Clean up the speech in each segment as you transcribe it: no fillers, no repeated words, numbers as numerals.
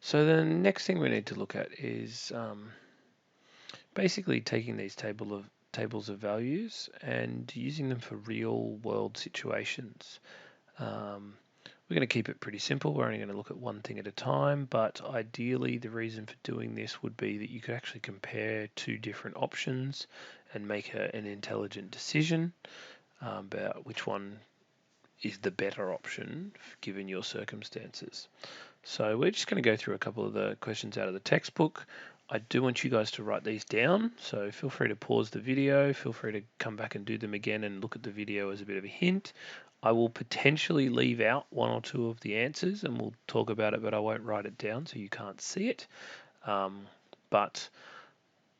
So the next thing we need to look at is basically taking these tables of values and using them for real world situations. We're going to keep it pretty simple. We're only going to look at one thing at a time, but ideally the reason for doing this would be that you could actually compare two different options and make an intelligent decision about which one is the better option given your circumstances. So we're just going to go through a couple of the questions out of the textbook. I do want you guys to write these down, so feel free to pause the video, feel free to come back and do them again and look at the video as a bit of a hint. I will potentially leave out one or two of the answers and we'll talk about it, but I won't write it down so you can't see it. But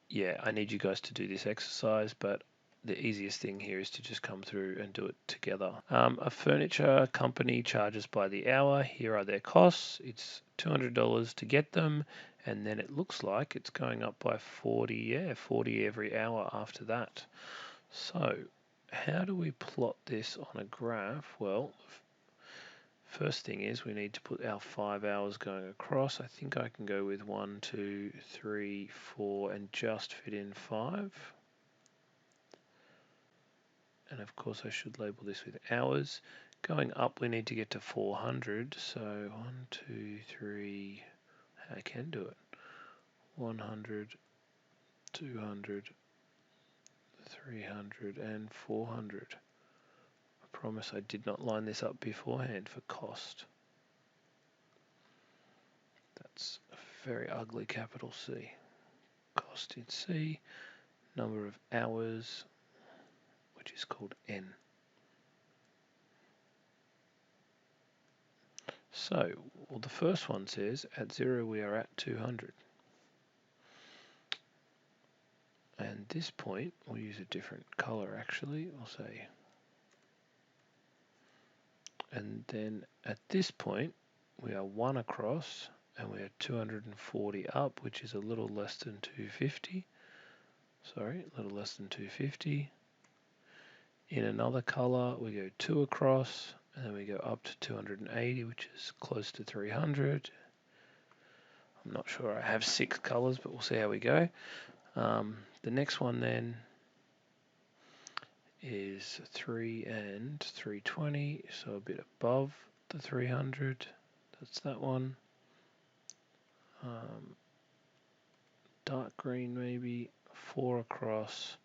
yeah, I need you guys to do this exercise, but the easiest thing here is to just come through and do it together. A furniture company charges by the hour. Here are their costs. It's $200 to get them, and then it looks like it's going up by 40. Yeah, 40 every hour after that. So how do we plot this on a graph? Well, first thing is we need to put our 5 hours going across. I think I can go with 1, 2, 3, 4 and just fit in 5. And of course I should label this with hours. Going up we need to get to 400. So 1, 2, 3, I can do it. 100, 200, 300 and 400. I promise I did not line this up beforehand for cost. That's a very ugly capital C. Cost in C, number of hours, which is called N. So, well, the first one says at 0 we are at 200. And this point, we'll use a different color actually, I'll say. And then at this point, we are 1 across and we are 240 up, which is a little less than 250. Sorry, a little less than 250. In another color, we go 2 across and then we go up to 280, which is close to 300. I'm not sure I have 6 colors, but we'll see how we go. The next one then is 3 and 320, so a bit above the 300. That's that one. Dark green maybe, 4 across,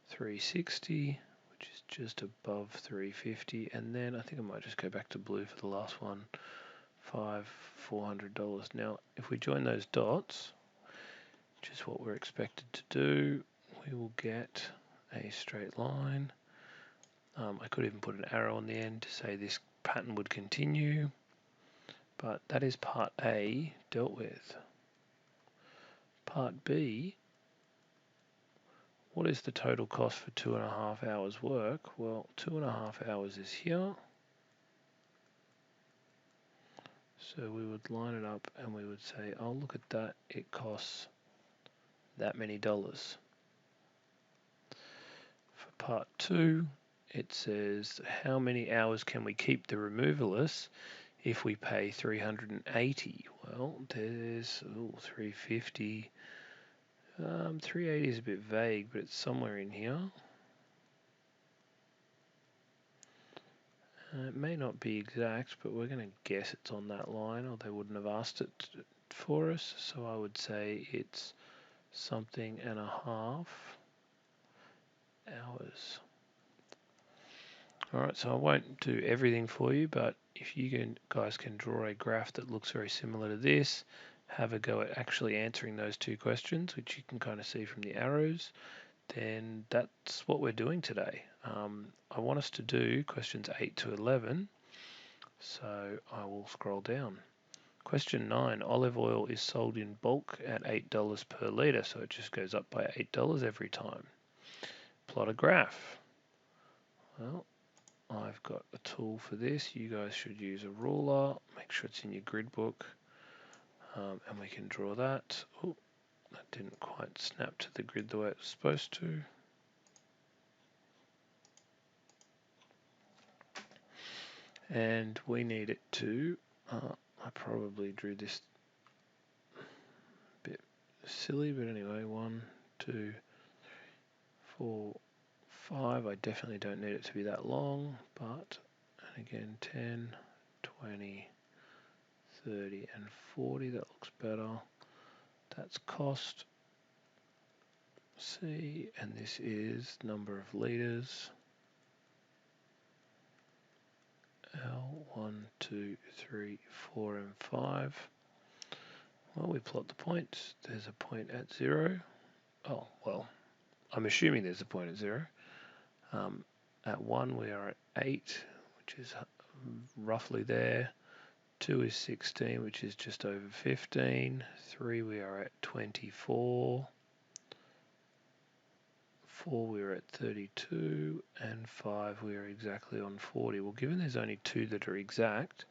360, which is just above 350. And then I think I might just go back to blue for the last one, $400. Now, if we join those dots, which is what we're expected to do, we will get a straight line. I could even put an arrow on the end to say this pattern would continue, but that is part A dealt with. Part B, what is the total cost for 2.5 hours work? Well, 2.5 hours is here. So we would line it up and we would say, oh, look at that, it costs that many dollars. For part 2, it says how many hours can we keep the removalist if we pay 380? Well, there's 350. 380 is a bit vague, but it's somewhere in here. It may not be exact, but we're going to guess it's on that line, or they wouldn't have asked it for us. So I would say it's something and a half hours. Alright, so I won't do everything for you, but if you guys can draw a graph that looks very similar to this, have a go at actually answering those two questions, which you can kind of see from the arrows, then that's what we're doing today. I want us to do questions 8 to 11, so I will scroll down. Question 9, olive oil is sold in bulk at $8 per litre, so it just goes up by $8 every time. Plot a graph. Well, I've got a tool for this. You guys should use a ruler. Make sure it's in your grid book. And we can draw that. Oh, that didn't quite snap to the grid the way it was supposed to. And we need it to, I probably drew this silly, but anyway, 1, 2, 4, 5. I definitely don't need it to be that long, but, and again, 10, 20, 30, and 40. That looks better. That's cost. C, and this is number of litres. L, 1, 2, 3, 4, and 5. Well, we plot the points. There's a point at 0. Oh, well, I'm assuming there's a point at 0. At 1, we are at 8, which is roughly there. 2 is 16, which is just over 15. 3, we are at 24. 4, we are at 32. And 5, we are exactly on 40. Well, given there's only 2 that are exact,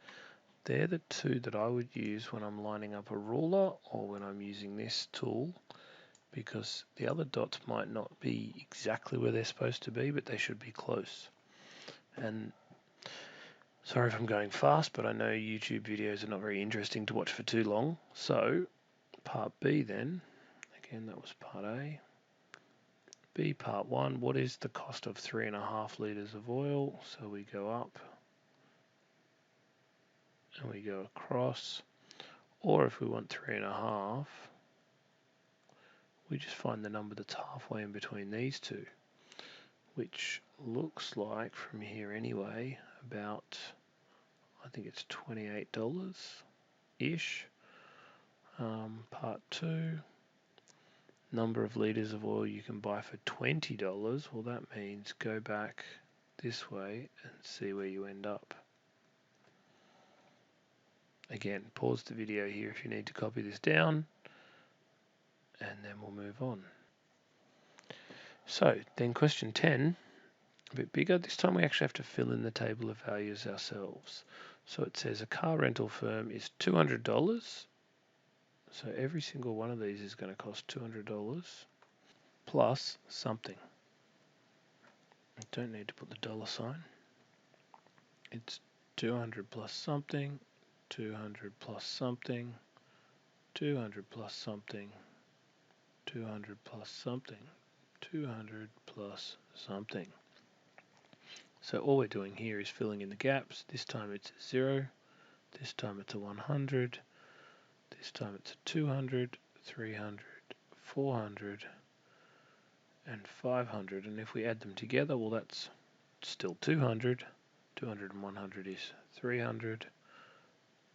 they're the 2 that I would use when I'm lining up a ruler or when I'm using this tool, because the other dots might not be exactly where they're supposed to be, but they should be close. And sorry if I'm going fast, but I know YouTube videos are not very interesting to watch for too long. So part B then, again that was part A. B, part 1, what is the cost of 3.5 litres of oil? So we go up and we go across, or if we want 3.5, we just find the number that's halfway in between these two, which looks like from here anyway, about, I think it's $28-ish. Part 2, number of litres of oil you can buy for $20. Well, that means go back this way and see where you end up. Again, pause the video here if you need to copy this down, and then we'll move on. So then question 10, a bit bigger. This time we actually have to fill in the table of values ourselves. So it says a car rental firm is $200. So every single one of these is going to cost $200 plus something. I don't need to put the dollar sign. It's 200 plus something, 200 plus something, 200 plus something, 200 plus something, 200 plus something. So all we're doing here is filling in the gaps. This time it's a 0, this time it's a 100, this time it's a 200, 300, 400, and 500. And if we add them together, well, that's still 200. 200 and 100 is 300.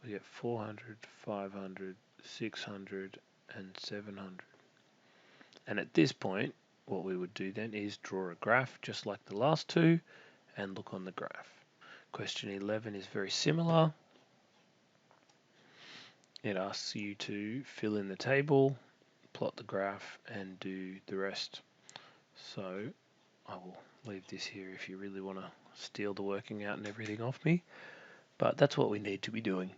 We get 400, 500, 600, and 700. And at this point, what we would do then is draw a graph just like the last two and look on the graph. Question 11 is very similar. It asks you to fill in the table, plot the graph, and do the rest. So I will leave this here if you really want to steal the working out and everything off me, but that's what we need to be doing.